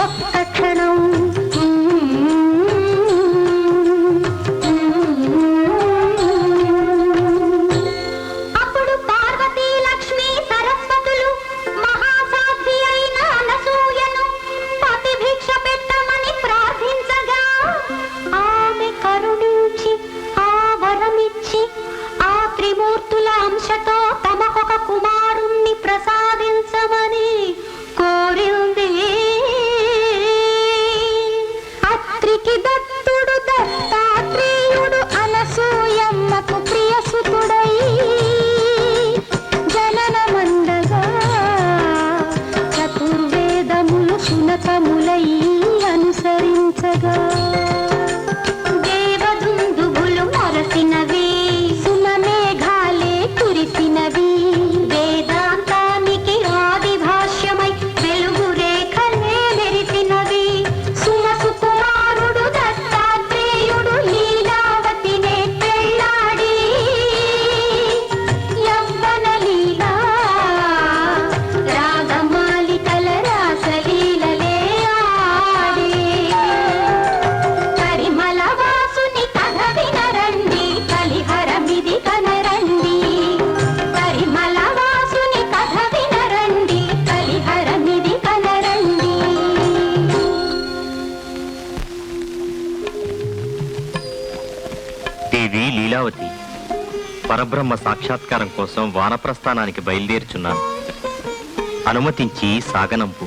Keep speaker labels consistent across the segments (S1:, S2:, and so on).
S1: ఒక్క క్షణం అప్పుడు పార్వతీ లక్ష్మీ సరస్వతులు మహాసాధ్వి అయిన అనసూయను పతి భిక్ష పెట్టమని ప్రార్థించగా ఆమె కరుణించి ఆ వరమిచ్చి ఆ త్రిమూర్తుల అంశతో తమకొక కుమారుణ్ణి ప్రసాదించమని కోరింది. అత్రికి దత్తుడు దత్తాత్రేయుడు అనసూయమ్మకు ప్రియసుతుడై జననమందగా చతుర్వేదములు సునకములై అనుసరించగా దేవదుందుభులు మొరసినవి సుమమేఘాలే కురిసినవి వేదాంతానికి ఆది భాష్యమై వెలుగు రేఖలే మెరిసినవి సుమసుకుమారుడు దత్తాత్రేయుడు లీలావతినే పెళ్ళాడి యవ్వన లీలా రాగమాలికల రాసలీలలే ఆడి పరిమళ వాసుని కథ వినరండి కలిహరమిది కనరండి పరిమళ వాసుని కథ వినరండి కలిహరమిది కనరండి.
S2: దేవి లీలావతి, పరబ్రహ్మ సాక్షాత్కారం కోసం వానప్రస్థానానికి బయలుదేరుచున్నాను. అనుమతించి సాగనంపు.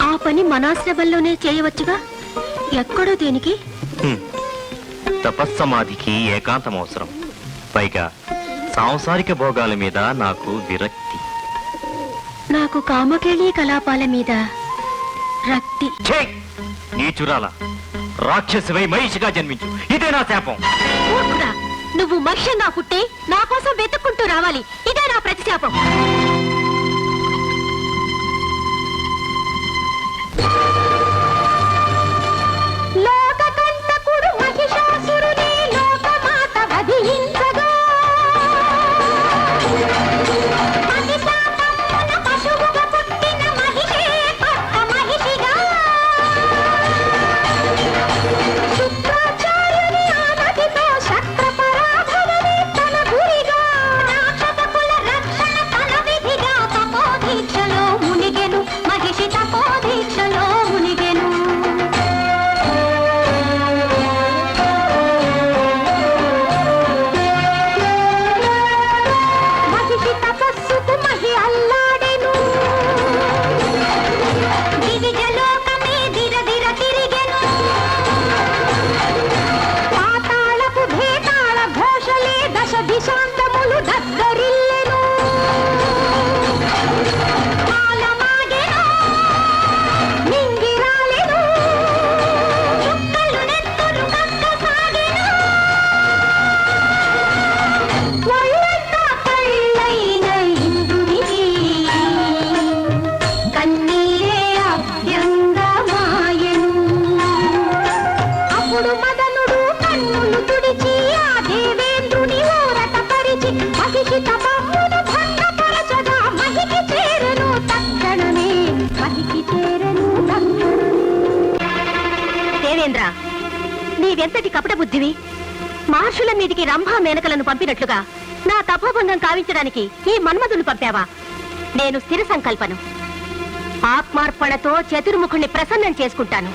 S1: ఆ పని మనాశ్రమంలోనే చేయవచ్చుగా, ఎక్కడో దేనికి?
S2: తపస్సమాధికి ఏకాంతం అవసరం. పైగా సాంసారిక భోగాల మీద నాకు విరక్తి.
S1: నాకు కామకేళీ కలాపాల మీద రక్తి.
S2: ఛే! నీచురాల, రాక్షసివై మహిషిగా జన్మించు. ఇదే నా శాపం.
S1: మూర్ఖుడా, నువ్వు మహిషంగా పుట్టే నా కోసం వెతుక్కుంటూ రావాలి. ఇదే నా ప్రతిశాపం. లోకకంటకుడు మహిషాసురుని లోకమాత వధించగా మహిషాతమ్మున పశువుగా పుట్టిన మహిషే పట్ట మహిషిగా శుక్రాచార్యుని ఆనతితో శక్రపరాధవని తన గురిగా రాక్షస కుల రక్షణ తన విధిగా తపోదీక్షలో మునిగెను మహిషి తపోదీక్షలో మునిగెను. మహిషి తపస్సుకు మహి అల్లాడెను దివిజలోకమే దిరదిర తిరిగెను పాతాళపు భేతాళ ఘోషలే దశ దిశాంతములు దద్దరిల్లెను కాలమాగెను నింగిరాలెను చుక్కలు నెత్తురు కక్కసాగెను ఒళ్ళంతా కళ్ళైన ఇంద్రునికి కన్నీరే అభ్యంగమాయెను. అప్పుడు మదనుడు కన్నులు తుడిచి ఆ దేవేంద్రుని ఊరట పరిచి మహిషి తపమ్మును భంగపరచగా మహికి చేరును తక్షణమే మహికి చేరును తక్షణమే. దేవేంద్ర, నీవెంతటి కపట బుద్ధివి! మహర్షుల మీదికి రంభా మేనకలను పంపినట్లుగా నా తపోభంగం కావించడానికి ఈ మన్మధుని పంపావా? నేను స్థిర సంకల్పను. ఆత్మార్పణతో చతుర్ముఖుణ్ణి ప్రసన్నం చేసుకుంటాను.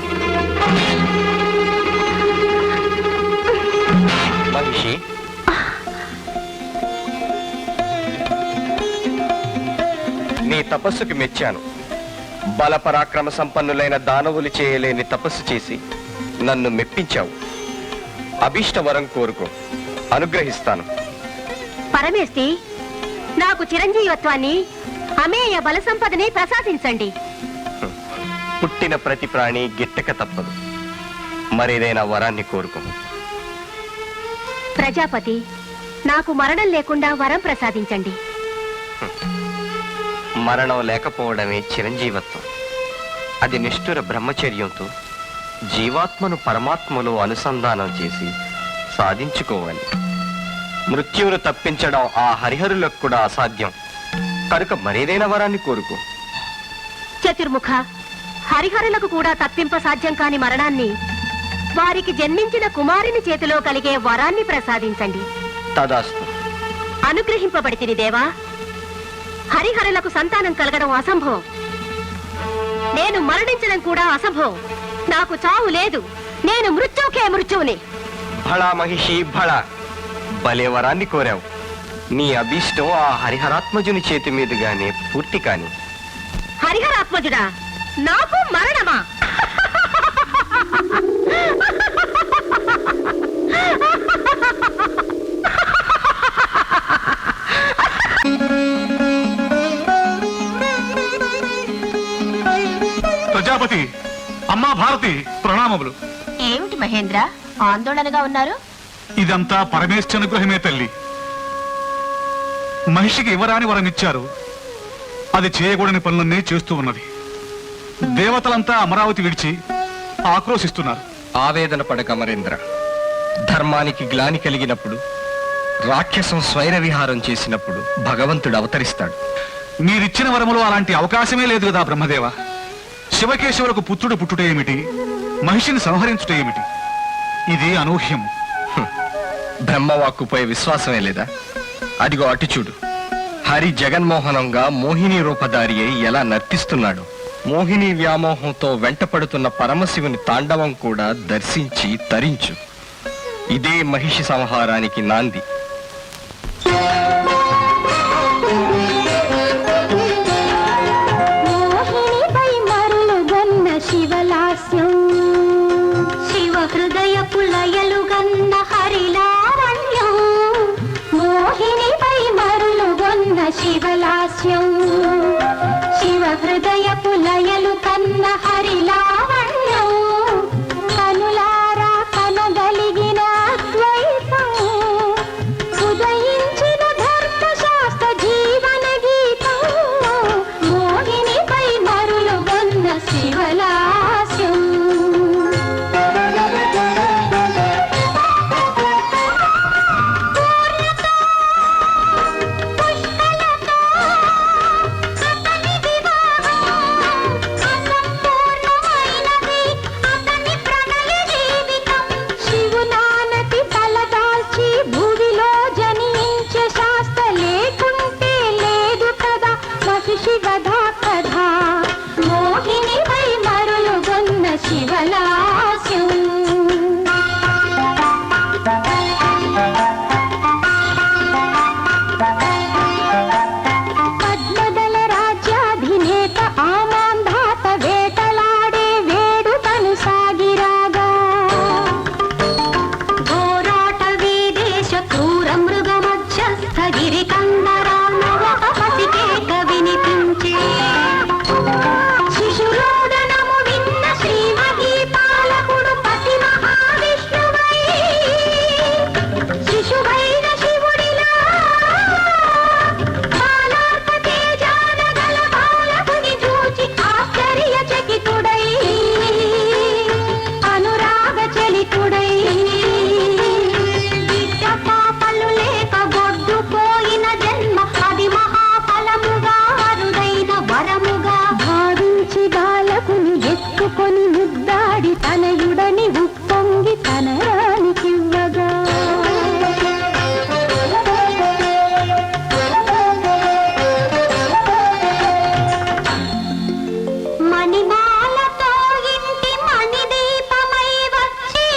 S2: మహిషి, నీ తపస్సుకి మెచ్చాను. బలపరాక్రమ సంపన్నులైన దానవులు చేయలేని తపస్సు చేసి నన్ను మెప్పించావు. అభీష్టవరం కోరుకో, అనుగ్రహిస్తాను.
S1: పరమేష్టి, నాకు చిరంజీవత్వాన్ని అమేయ బల సంపదని ప్రసాదించండి.
S2: పుట్టిన ప్రతి ప్రాణి గిట్టక తప్పదు. మరేదైనా వరాన్ని కోరుకో.
S1: ప్రజాపతి, నాకు మరణం లేకుండా వరం ప్రసాదించండి.
S2: మరణం లేకపోవడమే చిరంజీవత్వం. అది నిష్ఠుర బ్రహ్మచర్యంతో జీవాత్మను పరమాత్మలో అనుసంధానం చేసి సాధించుకోవాలి. మృత్యువును తప్పించడం ఆ హరిహరులకు కూడా అసాధ్యం కనుక మరేదైనా వరాన్ని కోరుకో.
S1: చతుర్ముఖ, హరిహరులకు కూడా తప్పింప సాధ్యం కాని మరణాన్ని వారికి జన్మించిన కుమారుని చేతిలో కలిగే వరాన్ని ప్రసాదించండి.
S3: తదాస్తు.
S1: అనుగ్రహింపబడితిని దేవా. హరిహరులకు సంతానం కలగడం అసంభవం. నేను మరణించడం కూడా అసంభవం. నాకు చావు లేదు. నేను మృత్యుకే మృత్యువుని.
S3: భళా మహిషి భళ, భలే వరాన్ని కోరావు. నీ అభీష్టం ఆ హరిహరాత్మజుని చేతి మీదుగానే పూర్తి కాని.
S1: హరిహరాత్మజుడా, నాకు మరణమా?
S4: ప్రజాపతి, అమ్మా భారతి, ప్రణామములు.
S1: ఏమిటి మహేంద్ర ఆందోళనగా ఉన్నారు?
S4: ఇదంతా పరమేశ్వర అనుగ్రహమే తల్లి. మహిషికి ఇవ్వరాని వరం ఇచ్చారు. అది చేయకూడని పనులన్నీ చేస్తూ ఉన్నది. దేవతలంతా అమరావతి విడిచి ఆక్రోశిస్తున్నారు.
S3: ఆవేదన పడక అమరేంద్ర. ధర్మానికి గ్లాని కలిగినప్పుడు, రాక్షసం స్వైర విహారం చేసినప్పుడు భగవంతుడు అవతరిస్తాడు.
S4: మీరిచ్చిన వరములో అలాంటి అవకాశమే లేదు కదా బ్రహ్మదేవ. శివకేశవులకు పుత్రుడు పుట్టుట ఏమిటి, మహిషిని సంహరించుట ఏమిటి? ఇది అనూహ్యం.
S3: బ్రహ్మవాక్కుపై విశ్వాసమే లేదా? అదిగో అటు చూడు. హరి జగన్మోహనంగా మోహిని రూపధారి అయి ఎలా నర్తిస్తున్నాడు. మోహిని వ్యామోహంతో వెంటపడుతున్న పరమశివుని తాండవం కూడా దర్శించి తరించు. ఇదే మహిషి సంహారానికి నాంది.
S5: మోహినిపై మరులుగొన్న శివలాస్యం, శివ హృదయ పులయలుగన్న హరిలావణ్యం. మోహినిపై మరులుగొన్న శివలాస్యం, శివ హృదయ పులయలు కన్న హరిలావణ్యం. కనులారా కనగలిగిన అద్వైతం, ఉదయించిన ధర్మశాస్త్ర జీవన గీతం. మోహినిపై మరులుగొన్న శివలాస్యం. శివునానతి తలదాల్చి భూమిలో జనించే శాస్త్ర లేకుంటే లేదు కదా మహిషి వధా కథ. మోహినిపై మరులుగొన్న శివలాస్యం. పద్మదల రాజ్యాధినేత ఆమాంధాత వేటలాడే వేడుకను సాగిరాగా, ఘోరాట వీదేశ క్రూర మృగ మధ్యస్థ గిరి కందరామవహపతికేక వినిపించే. శిశురోదనము విన్న శ్రీమహీ పాలకుడు పతి మహావిష్ణువై, శిశువైన శివుడిలా పాలార్క తేజాన గల బాలకుని చూచి ఆశ్చర్యచకితుడై, అనురాగ చలితుడై. బిడ్డ పాపలు లేక గొడ్డుపోయిన జన్మ అది మహాఫలముగా అరుదైన వరముగా భావించి బాలకుని ఎత్తుకొని ముద్దాడి తనయుడని ఉప్పొంగి తన రానికివ్వగా, మణిమాలతో ఇంటి మణిదీపమై వచ్చి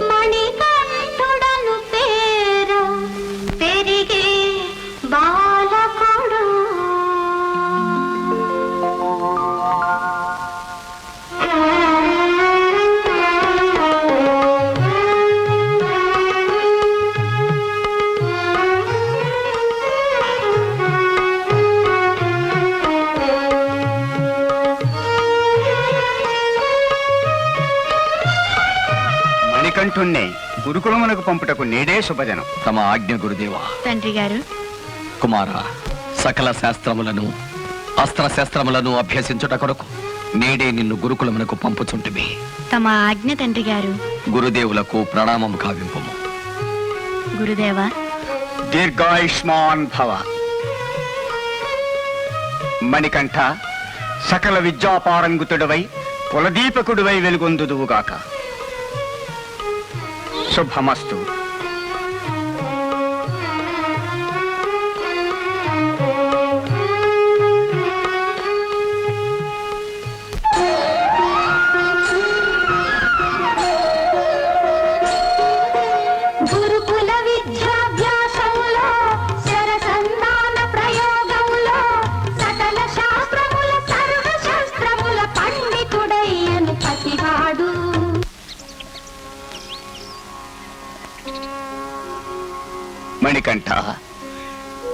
S5: మణికంఠుడను పేర పెరిగే బాలకుడు.
S6: మణికంఠుణ్ణి గురుకులమునకు పంపుటకు నేడే శుభజనం.
S3: తమ ఆజ్ఞ గురుదేవా.
S1: తండ్రి గారు,
S3: కుమార, సకల శాస్త్రములను అస్త్ర శస్త్రములను అభ్యసించుట కొరకు నేడే నిన్ను గురుకులమునకు పంపుచుంటిమి.
S1: తమ ఆజ్ఞ తండ్రి గారు.
S3: గురుదేవులకు ప్రణామం కావింపము.
S1: గురుదేవా.
S6: దీర్ఘాయుష్మాన్ భవ. మణికంఠ, సకల విద్యాపారంగుతుడవై కులదీపకుడివై వెలుగొందుదువుగాక. శుభమస్తు.
S5: గురుకుల విద్యాభ్యాసములో శరసంధాన ప్రయోగములో సకల శాస్త్రముల సర్వశాస్త్రముల పండితుడయ్యను పతివాడు.
S6: మణికంఠ,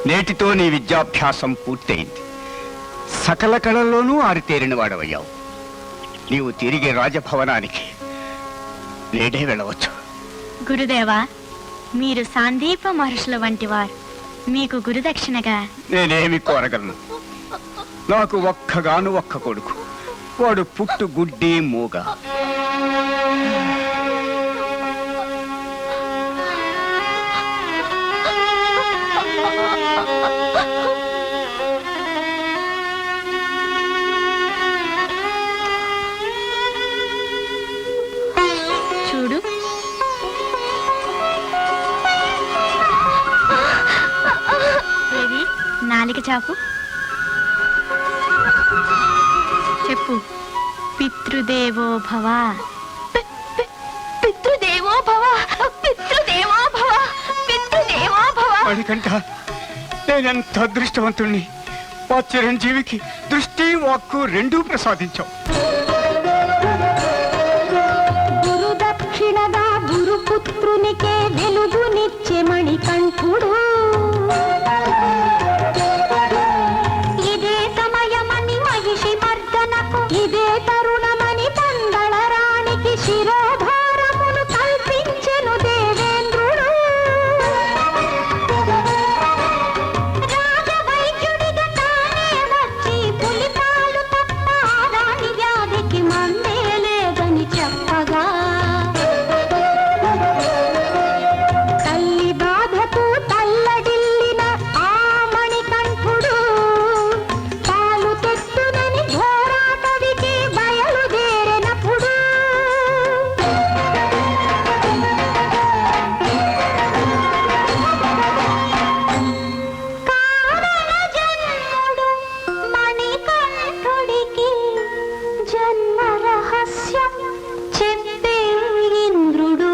S6: నేటితో నీ విద్యాభ్యాసం పూర్తయింది. సకల కళల్లోనూ ఆరితేరిన వాడవయ్యావు. నీవు తిరిగి రాజభవనానికి నేడే వెళ్ళవచ్చు.
S1: గురుదేవా, మీరు సాందీప మహర్షుల వంటి వారు. మీకు గురుదక్షిణగా
S6: నేనేమి కోరగలను? నాకు ఒక్కగాను ఒక్క కొడుకు. వాడు పుట్టు గుడ్డి మూగ.
S1: చూడు, ఏది నాలిక చాపు. చెప్పు. పితృదేవో భవ. పితృదేవో భవ, పితృదేవో భవ, పితృదేవో భవ.
S6: మణికంఠ, నేనెంత అదృష్టవంతుణ్ణి. మా చిరంజీవికి దృష్టి వాక్కు రెండూ ప్రసాదించావు.
S5: గురుదక్షిణగా గురుపుత్రునికే వెలుగునిచ్చే మణికంఠుడు. ఇదే సమయమని మహిషి మర్దనకు, ఇదే తరుణమని పందళరానికి శిరోధారమును కల్పించెను దేవేంద్రుడు. రాజవైద్యుడిగా తానే వచ్చి పులిపాలు తప్ప రాణి వ్యాధికి మందే లేదని చెప్పగా, తల్లి బాధకు తల్లడిల్లిన ఆ మణికంఠుడు పాలు తెట్టునని ఘోరాటవికి బయలుదేరినప్పుడు, కారణ జన్ముడు మణికంఠుడికి జన్మ రహస్యం చెప్పే ఇంద్రుడు.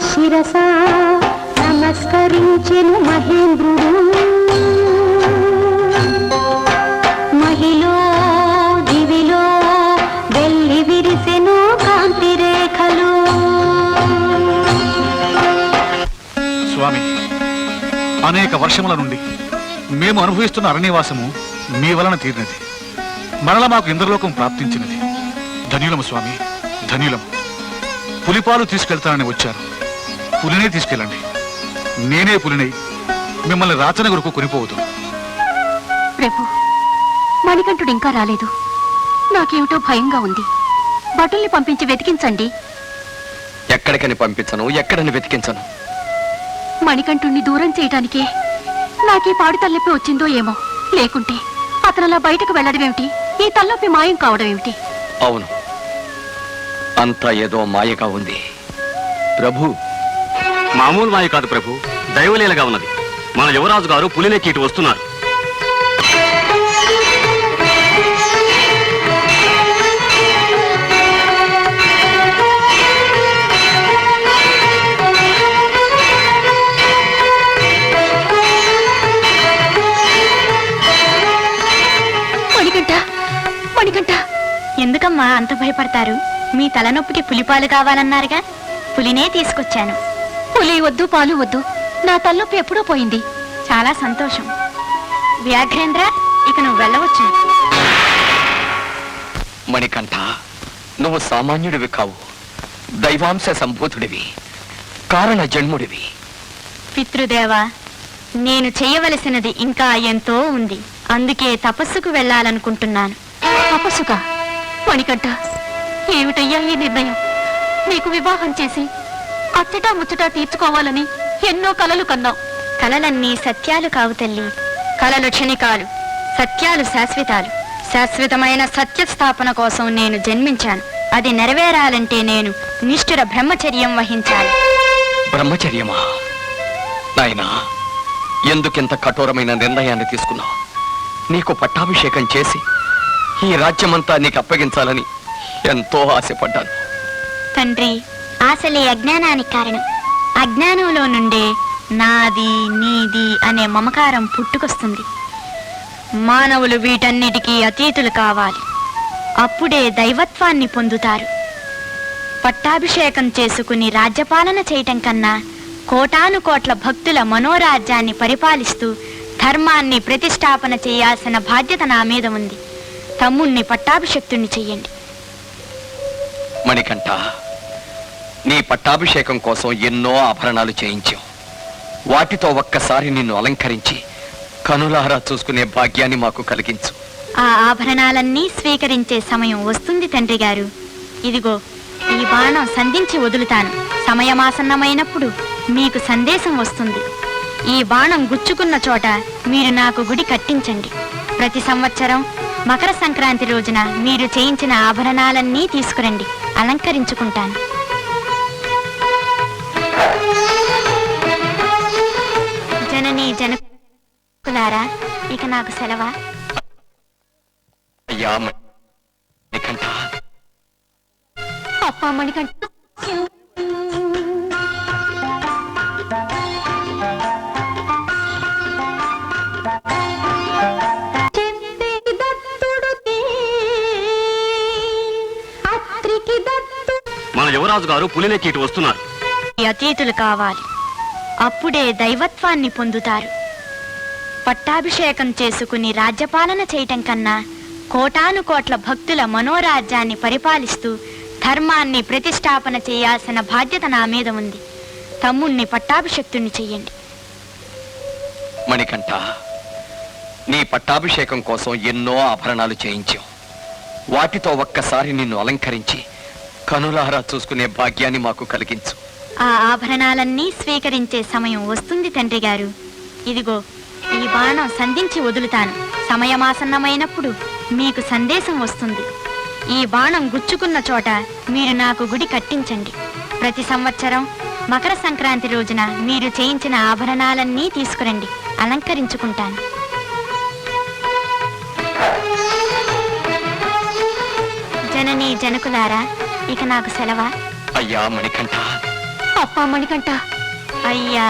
S5: శిరసా నమస్కరించెను మహేంద్రుడు.
S4: అనేక వర్షముల నుండి మేము అనుభవిస్తున్న అరణ్యవాసము మీ వలన తీరినది. మరల మాకు ఇంద్రలోకం ప్రాప్తించినది. ధన్యులము స్వామి, ధన్యులము. పులిపాలు తీసుకెళ్తానని వచ్చారు. పులినే తీసుకెళ్ళండి. నేనే పులినై మిమ్మల్ని రాచనగరకు కొనిపోవదు.
S1: ప్రభు, మణికంఠుడు ఇంకా రాలేదు. నాకేమిటో భయంగా ఉంది. భటుల్ని పంపించి వెతికించండి.
S3: ఎక్కడికని పంపించను, ఎక్కడని వెతికించను.
S1: మణికంఠుణ్ణి దూరం చేయడానికే నాకీ పాడు తలనొప్పి వచ్చిందో ఏమో. లేకుంటే అతనలా బయటకు వెళ్ళడమేమిటి? ఈ తలనొప్పి మాయం కావడం ఏమిటి?
S3: అవును, అంతా ఏదో మాయగా ఉంది. ప్రభు,
S2: మామూలు మాయ కాదు ప్రభు, దైవలీలగా ఉన్నది. మన యువరాజు గారు పులినెక్కి ఇటు వస్తున్నారు.
S1: మణికంఠ, మణికంఠ, ఎందుకమ్మా అంత భయపడతారు? మీ తలనొప్పికి పులిపాలు కావాలన్నారుగా, పులినే తీసుకొచ్చాను. పులి వద్దు, పాలు వద్దు. నా తలనొప్పి ఎప్పుడో పోయింది. చాలా సంతోషం. వ్యాఘ్రేంద్ర, ఇక నువ్వు వెళ్ళవచ్చు.
S3: మణికంఠ, నువ్వు సామాన్యుడివి కావు. దైవాంశ సంభూతుడివి, కారణ జన్ముడివి.
S1: పితృదేవా, నేను చేయవలసినది ఇంకా ఎంతో ఉంది. అందుకే తపస్సుకు వెళ్ళాలనుకుంటున్నాను. తపస్సుగా? మణికంఠ, ఏమిటయ్యా ఈ నిర్ణయం? నీకు వివాహం చేసి అచ్చటా ముచ్చటా తీర్చుకోవాలని ఎన్నో కలలు కన్నావు. కలలన్నీ సత్యాలు కావు తల్లి. కలలు క్షణికాలు, సత్యాలు శాశ్వతాలు. శాశ్వతమైన సత్య స్థాపన కోసం నేను జన్మించాను. అది నెరవేరాలంటే నేను నిష్ఠుర బ్రహ్మచర్యం వహించాలి.
S3: బ్రహ్మచర్యమా? నాయనా, ఎందుకింత కఠోరమైన నిర్ణయాన్ని తీసుకున్నావు? నీకు పట్టాభిషేకం చేసి ఈ రాజ్యమంతా నీకు అప్పగించాలని ఎంతో ఆశపడ్డాను.
S1: తండ్రి, ఆశలే అజ్ఞానానికి కారణం. అజ్ఞానంలో నుండే నాది నీది అనే మమకారం పుట్టుకొస్తుంది. మానవులు వీటన్నిటికీ అతీతులు కావాలి. అప్పుడే దైవత్వాన్ని పొందుతారు. పట్టాభిషేకం చేసుకుని రాజ్యపాలన చేయటం కన్నా కోటాను కోట్ల భక్తుల మనోరాజ్యాన్ని పరిపాలిస్తూ ధర్మాన్ని ప్రతిష్టాపన చేయాల్సిన బాధ్యత నా మీద ఉంది. తమ్ముణ్ణి పట్టాభిషక్తుణ్ణి చెయ్యండి.
S3: మణికంఠ, నీ పట్టాభిషేకం కోసం ఎన్నో ఆభరణాలు చేయించావు. వాటితో ఒక్కసారి నిన్ను అలంకరించి కనులారా చూసుకునే భాగ్యాన్ని మాకు కలిగించు.
S1: ఆ ఆభరణాలన్నీ స్వీకరించే సమయం వస్తుంది తండ్రి గారు. ఇదిగో, ఈ బాణం సంధించి వదులుతాను. సమయమాసన్నమైనప్పుడు మీకు సందేశం వస్తుంది. ఈ బాణం గుచ్చుకున్న చోట మీరు నాకు గుడి కట్టించండి. ప్రతి సంవత్సరం మకర సంక్రాంతి రోజున మీరు చేయించిన ఆభరణాలన్నీ తీసుకురండి. అలంకరించుకుంటాను. జననీ జనకులారా, ఇక నాకు సెలవా?
S3: అయ్యా మణికంఠ,
S1: అప్పా మణికంఠ,
S2: మన యువరాజు గారు పులినెక్కి ఇటు వస్తున్నారు.
S1: అతీతులు కావాలి. అప్పుడే దైవత్వాన్ని పొందుతారు. పట్టాభిషేకం చేసుకుని రాజ్యపాలన చేయటం కన్నా కోటాను కోట్ల భక్తుల మనోరాజ్యాన్ని పరిపాలిస్తూ ధర్మాన్ని ప్రతిష్టాపన చేయాల్సిన బాధ్యత నా మీద ఉంది. తమ్ముణ్ణి పట్టాభిషక్తుణ్ణి చెయ్యండి.
S3: మణికంఠ, నీ పట్టాభిషేకం కోసం ఎన్నో ఆభరణాలు చేయించావు. వాటితో ఒక్కసారి నిన్ను అలంకరించి కనులారా చూసుకునే భాగ్యాన్ని మాకు కలిగించు.
S1: ఆ ఆభరణాలన్నీ స్వీకరించే సమయం వస్తుంది తండ్రి గారు. ఇదిగో, ఈ బాణం సంధించి వదులుతాను. సమయమాసన్నమైనప్పుడు మీకు సందేశం వస్తుంది. ఈ బాణం గుచ్చుకున్న చోట మీరు నాకు గుడి కట్టించండి. ప్రతి సంవత్సరం మకర సంక్రాంతి రోజున మీరు చేయించిన ఆభరణాలన్నీ తీసుకురండి. అలంకరించుకుంటాను. జననీ జనకులారా, ఇక నాకు సెలవా?
S3: అయ్యా మణికంఠ,
S1: అప్పా మణికంఠ, అయ్యా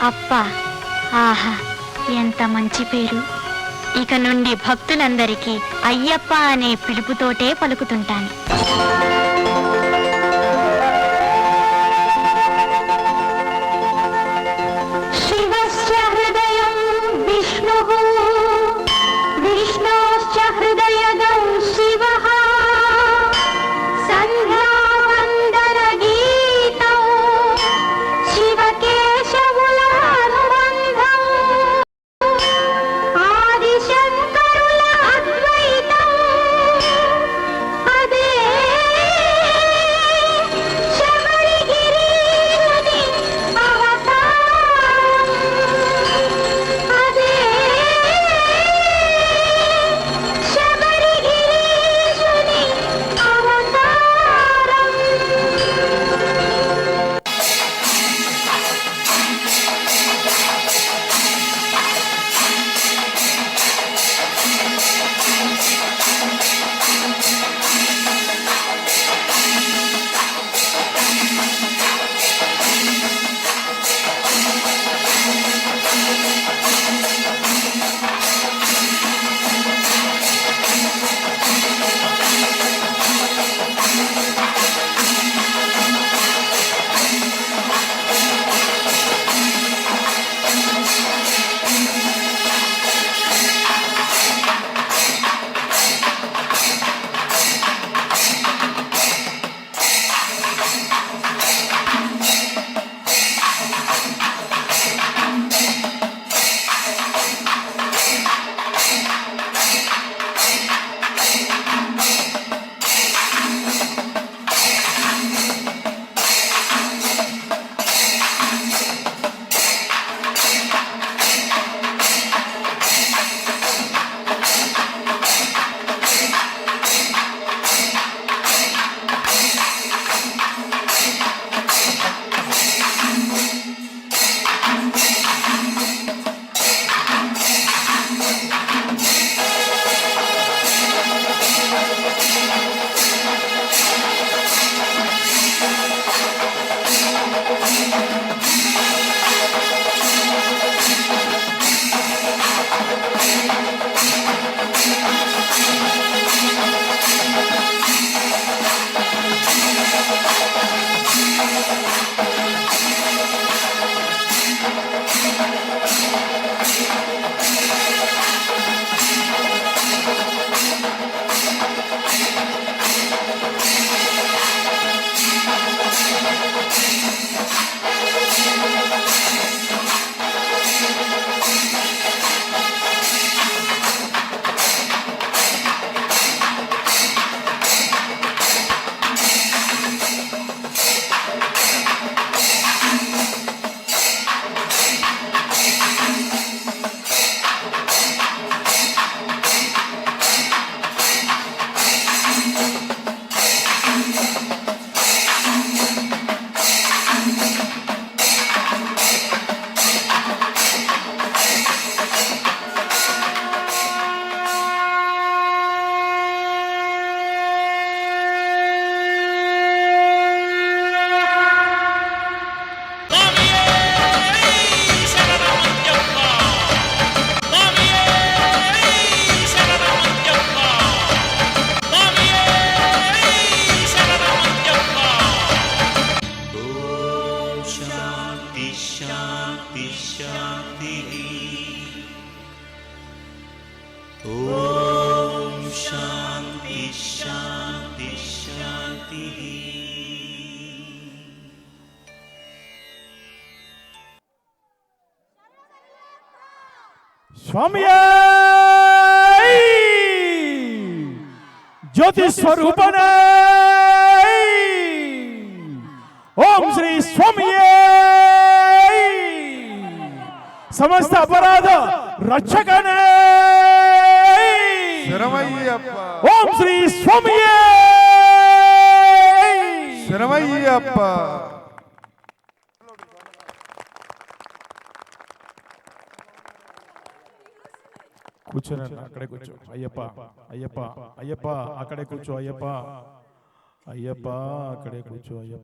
S1: అప్ప. ఆహా, ఎంత మంచి పేరు. ఇక నుండి భక్తులందరికీ అయ్యప్ప అనే పిలుపుతోటే పలుకుతుంటాను.
S5: శివస్య హృదయ
S7: స్వామి జ్యోతి స్వరూపనే ఓం శ్రీ స్వామి సమస్త అపరాధ రక్షకనే ఓం శ్రీ స్వామి కూర్చోరా అక్కడే కూర్చో అయ్యప్ప అయ్యప్ప అయ్యప్ప అక్కడే కూర్చో అయ్యప్ప అయ్యప్ప అక్కడే కూర్చో అయ్యప్ప